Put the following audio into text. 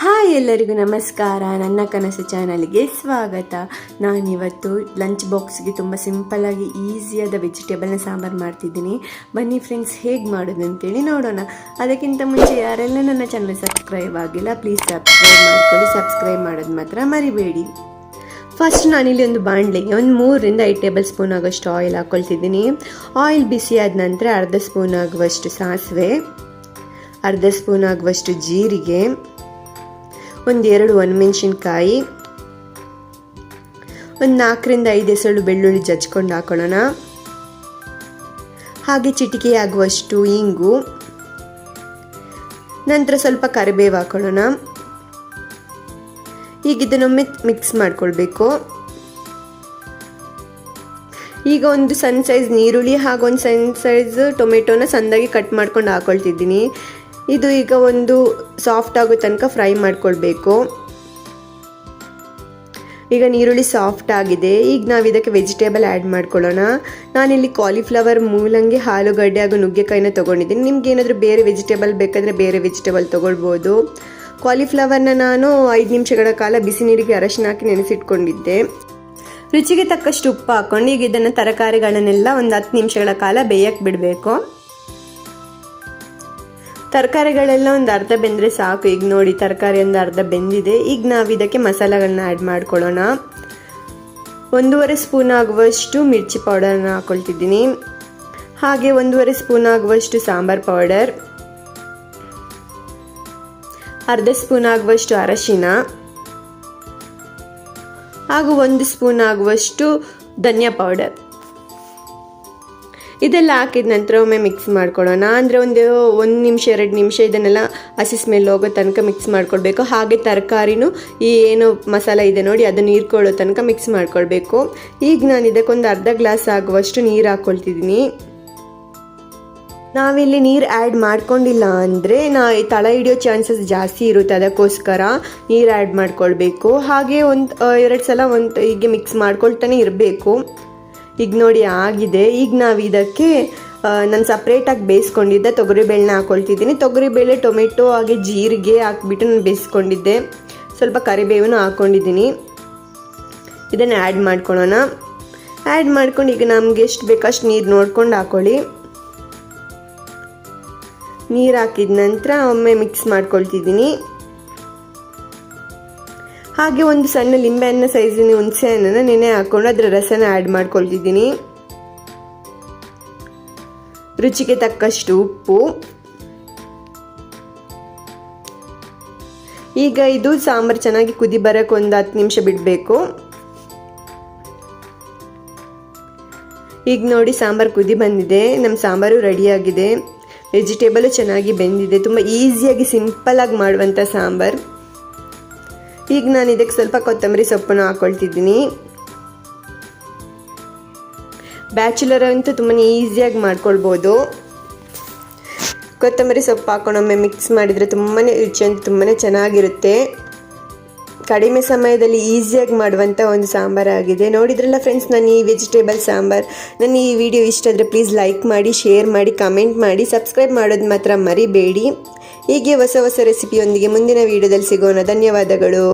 Hi ಎಲ್ಲರಿಗೂ ನಮಸ್ಕಾರ. ನನ್ನ ಕನಸು ಚಾನಲ್ಗೆ ಸ್ವಾಗತ. ನಾನಿವತ್ತು ಲಂಚ್ ಬಾಕ್ಸ್ಗೆ ತುಂಬ ಸಿಂಪಲ್ಲಾಗಿ ಈಸಿಯಾದ ವೆಜಿಟೇಬಲ್ನ ಸಾಂಬಾರು ಮಾಡ್ತಿದ್ದೀನಿ. ಬನ್ನಿ ಫ್ರೆಂಡ್ಸ್, ಹೇಗೆ ಮಾಡೋದು ಅಂತೇಳಿ ನೋಡೋಣ. ಅದಕ್ಕಿಂತ ಮುಂಚೆ ಯಾರೆಲ್ಲ ನನ್ನ ಚಾನಲ್ ಸಬ್ಸ್ಕ್ರೈಬ್ ಆಗಿಲ್ಲ, ಪ್ಲೀಸ್ ಸಬ್ಸ್ಕ್ರೈಬ್ ಮಾಡ್ಕೊಳ್ಳಿ. ಸಬ್ಸ್ಕ್ರೈಬ್ ಮಾಡೋದು ಮಾತ್ರ ಮರಿಬೇಡಿ. ಫಸ್ಟ್ ನಾನಿಲ್ಲಿ ಒಂದು ಬಾಣಲೆಗೆ ಒಂದು 3-5 ಟೇಬಲ್ ಸ್ಪೂನ್ ಆಗೋಷ್ಟು ಆಯಿಲ್ ಹಾಕ್ಕೊಳ್ತಿದ್ದೀನಿ. ಆಯಿಲ್ ಬಿಸಿ ಆದ ನಂತರ ಅರ್ಧ ಸ್ಪೂನ್ ಆಗುವಷ್ಟು ಸಾಸಿವೆ, ಅರ್ಧ ಸ್ಪೂನ್ ಆಗುವಷ್ಟು ಜೀರಿಗೆ, ಒಂದೆರಡು ಒಣಮೆಣಸಿನ್ಕಾಯಿ, ಒಂದು 4-5 ಎಸಳು ಬೆಳ್ಳುಳ್ಳಿ ಜಜ್ಕೊಂಡು ಹಾಕೊಳ್ಳೋಣ. ಹಾಗೆ ಚಿಟಿಕೆ ಆಗುವಷ್ಟು ಇಂಗು, ನಂತರ ಸ್ವಲ್ಪ ಕರಿಬೇವು ಹಾಕೊಳ್ಳೋಣ. ಈಗ ಇದನ್ನೊಮ್ಮೆ ಮಿಕ್ಸ್ ಮಾಡ್ಕೊಳ್ಬೇಕು. ಈಗ ಒಂದು ಸಣ್ಣ ಸೈಜ್ ನೀರುಳ್ಳಿ ಹಾಗೂ ಒಂದು ಸಣ್ಣ ಸೈಜ್ ಟೊಮೆಟೊನ ಸಣ್ಣದಾಗಿ ಕಟ್ ಮಾಡ್ಕೊಂಡು ಹಾಕೊಳ್ತಿದ್ದೀನಿ. ಇದು ಈಗ ಒಂದು ಸಾಫ್ಟ್ ಆಗೋ ತನಕ ಫ್ರೈ ಮಾಡ್ಕೊಳ್ಬೇಕು. ಈಗ ನೀರುಳ್ಳಿ ಸಾಫ್ಟ್ ಆಗಿದೆ. ಈಗ ನಾವು ಇದಕ್ಕೆ ವೆಜಿಟೇಬಲ್ ಆ್ಯಡ್ ಮಾಡ್ಕೊಳ್ಳೋಣ. ನಾನಿಲ್ಲಿ ಕಾಲಿಫ್ಲವರ್, ಮೂಲಂಗಿ, ಆಲೂಗಡ್ಡೆ ಹಾಗೂ ನುಗ್ಗೆಕಾಯಿನ ತೊಗೊಂಡಿದ್ದೀನಿ. ನಿಮ್ಗೆ ಏನಾದರೂ ಬೇರೆ ವೆಜಿಟೇಬಲ್ ಬೇಕಾದರೆ ಬೇರೆ ವೆಜಿಟೇಬಲ್ ತೊಗೊಳ್ಬೋದು. ಕಾಲಿಫ್ಲವರ್ನ ನಾನು 5 ನಿಮಿಷಗಳ ಕಾಲ ಬಿಸಿ ನೀರಿಗೆ ಅರಶಿನ ಹಾಕಿ ನೆನೆಸಿಟ್ಕೊಂಡಿದ್ದೆ. ರುಚಿಗೆ ತಕ್ಕಷ್ಟು ಉಪ್ಪು ಹಾಕ್ಕೊಂಡು ಈಗ ಇದನ್ನು ತರಕಾರಿಗಳನ್ನೆಲ್ಲ ಒಂದು 10 ನಿಮಿಷಗಳ ಕಾಲ ಬೇಯಕ್ಕೆ ಬಿಡಬೇಕು. ತರಕಾರಿಗಳೆಲ್ಲ ಒಂದು ಅರ್ಧ ಬೆಂದರೆ ಸಾಕು. ಈಗ ನೋಡಿ, ತರಕಾರಿ ಒಂದು ಅರ್ಧ ಬೆಂದಿದೆ. ಈಗ ನಾವು ಇದಕ್ಕೆ ಮಸಾಲೆಗಳನ್ನ ಆ್ಯಡ್ ಮಾಡ್ಕೊಳ್ಳೋಣ. 1.5 ಸ್ಪೂನ್ ಆಗುವಷ್ಟು ಮಿರ್ಚಿ ಪೌಡರ್ನ ಹಾಕ್ಕೊಳ್ತಿದ್ದೀನಿ. ಹಾಗೆ 1.5 ಸ್ಪೂನ್ ಆಗುವಷ್ಟು ಸಾಂಬಾರ್ ಪೌಡರ್, ಅರ್ಧ ಸ್ಪೂನ್ ಆಗುವಷ್ಟು ಅರಶಿನ ಹಾಗೂ 1 ಸ್ಪೂನ್ ಆಗುವಷ್ಟು ಧನಿಯಾ ಪೌಡರ್. ಇದೆಲ್ಲ ಹಾಕಿದ ನಂತರ ಒಮ್ಮೆ ಮಿಕ್ಸ್ ಮಾಡ್ಕೊಳ್ಳೋಣ. ಅಂದರೆ ಒಂದು 1 ನಿಮಿಷ 2 ನಿಮಿಷ ಇದನ್ನೆಲ್ಲ ಹಸಿ ಸ್ಮೆಲ್ ಹೋಗೋ ತನಕ ಮಿಕ್ಸ್ ಮಾಡ್ಕೊಳ್ಬೇಕು. ಹಾಗೆ ತರಕಾರಿನೂ ಈ ಏನು ಮಸಾಲೆ ಇದೆ ನೋಡಿ, ಅದನ್ನು ಹೀರ್ಕೊಳ್ಳೋ ತನಕ ಮಿಕ್ಸ್ ಮಾಡ್ಕೊಳ್ಬೇಕು. ಈಗ ನಾನು ಇದಕ್ಕೊಂದು ಅರ್ಧ ಗ್ಲಾಸ್ ಆಗುವಷ್ಟು ನೀರು ಹಾಕ್ಕೊಳ್ತಿದ್ದೀನಿ. ನಾವಿಲ್ಲಿ ನೀರು ಆ್ಯಡ್ ಮಾಡ್ಕೊಂಡಿಲ್ಲ ಅಂದರೆ ತಳ ಹಿಡಿಯೋ ಚಾನ್ಸಸ್ ಜಾಸ್ತಿ ಇರುತ್ತೆ, ಅದಕ್ಕೋಸ್ಕರ ನೀರು ಆ್ಯಡ್ ಮಾಡ್ಕೊಳ್ಬೇಕು. ಹಾಗೆ ಒಂದು 2 ಸಲ ಹೀಗೆ ಮಿಕ್ಸ್ ಮಾಡ್ಕೊಳ್ತಾನೆ ಇರಬೇಕು. ಈಗ ನೋಡಿ ಆಗಿದೆ. ಈಗ ನಾವು ಇದಕ್ಕೆ ನಾನು ಸಪ್ರೇಟಾಗಿ ಬೇಯಿಸ್ಕೊಂಡಿದ್ದೆ ತೊಗರಿಬೇಳೆನ ಹಾಕ್ಕೊಳ್ತಿದ್ದೀನಿ. ತೊಗರಿಬೇಳೆ, ಟೊಮೆಟೊ ಹಾಗೆ ಜೀರಿಗೆ ಹಾಕ್ಬಿಟ್ಟು ನಾನು ಬೇಯಿಸ್ಕೊಂಡಿದ್ದೆ. ಸ್ವಲ್ಪ ಕರಿಬೇವನ್ನು ಹಾಕ್ಕೊಂಡಿದ್ದೀನಿ. ಇದನ್ನು ಆ್ಯಡ್ ಮಾಡ್ಕೊಳ್ಳೋಣ. ಆ್ಯಡ್ ಮಾಡ್ಕೊಂಡು ಈಗ ನಮಗೆ ಎಷ್ಟು ಬೇಕಷ್ಟು ನೀರು ನೋಡ್ಕೊಂಡು ಹಾಕ್ಕೊಳ್ಳಿ. ನೀರು ಹಾಕಿದ ನಂತರ ಒಮ್ಮೆ ಮಿಕ್ಸ್ ಮಾಡ್ಕೊಳ್ತಿದ್ದೀನಿ. ಹಾಗೆ ಒಂದು ಸಣ್ಣ ಲಿಂಬೆಹಣ್ಣಿನ ಸೈಜಿನ ಹುಣಸೆ ಹಣ್ಣನ್ನು ನೆನೆ ಹಾಕ್ಕೊಂಡು ಅದರ ರಸನ ಆ್ಯಡ್ ಮಾಡ್ಕೊಳ್ತಿದ್ದೀನಿ. ರುಚಿಗೆ ತಕ್ಕಷ್ಟು ಉಪ್ಪು. ಈಗ ಇದು ಸಾಂಬಾರು ಚೆನ್ನಾಗಿ ಕುದಿ ಬರೋಕ್ಕೆ ಒಂದು 10 ನಿಮಿಷ ಬಿಡಬೇಕು. ಈಗ ನೋಡಿ, ಸಾಂಬಾರು ಕುದಿ ಬಂದಿದೆ. ನಮ್ಮ ಸಾಂಬಾರು ರೆಡಿಯಾಗಿದೆ. ವೆಜಿಟೇಬಲು ಚೆನ್ನಾಗಿ ಬೆಂದಿದೆ. ತುಂಬ ಈಸಿಯಾಗಿ ಸಿಂಪಲ್ಲಾಗಿ ಮಾಡುವಂಥ ಸಾಂಬಾರು. ಈಗ ನಾನು ಇದಕ್ಕೆ ಸ್ವಲ್ಪ ಕೊತ್ತಂಬರಿ ಸೊಪ್ಪನ್ನು ಹಾಕ್ಕೊಳ್ತಿದ್ದೀನಿ. ಬ್ಯಾಚುಲರ್ ಅಂತೂ ತುಂಬಾ ಈಸಿಯಾಗಿ ಮಾಡ್ಕೊಳ್ಬೋದು. ಕೊತ್ತಂಬರಿ ಸೊಪ್ಪು ಹಾಕೊಂಡೊಮ್ಮೆ ಮಿಕ್ಸ್ ಮಾಡಿದರೆ ತುಂಬಾ ರುಚಿ ಅಂತ ತುಂಬಾ ಚೆನ್ನಾಗಿರುತ್ತೆ. ಕಡಿಮೆ ಸಮಯದಲ್ಲಿ ಈಸಿಯಾಗಿ ಮಾಡುವಂಥ ಒಂದು ಸಾಂಬಾರಾಗಿದೆ. ನೋಡಿದ್ರಲ್ಲ ಫ್ರೆಂಡ್ಸ್, ನಾನು ಈ ವೆಜಿಟೇಬಲ್ ಸಾಂಬಾರು. ನನ್ನ ಈ ವಿಡಿಯೋ ಇಷ್ಟ ಆದರೆ ಪ್ಲೀಸ್ ಲೈಕ್ ಮಾಡಿ, ಶೇರ್ ಮಾಡಿ, ಕಮೆಂಟ್ ಮಾಡಿ, ಸಬ್ಸ್ಕ್ರೈಬ್ ಮಾಡೋದು ಮಾತ್ರ ಮರಿಬೇಡಿ. ಹೀಗೆ ಹೊಸ ಹೊಸ ರೆಸಿಪಿಯೊಂದಿಗೆ ಮುಂದಿನ ವಿಡಿಯೋದಲ್ಲಿ ಸಿಗೋಣ. ಧನ್ಯವಾದಗಳು.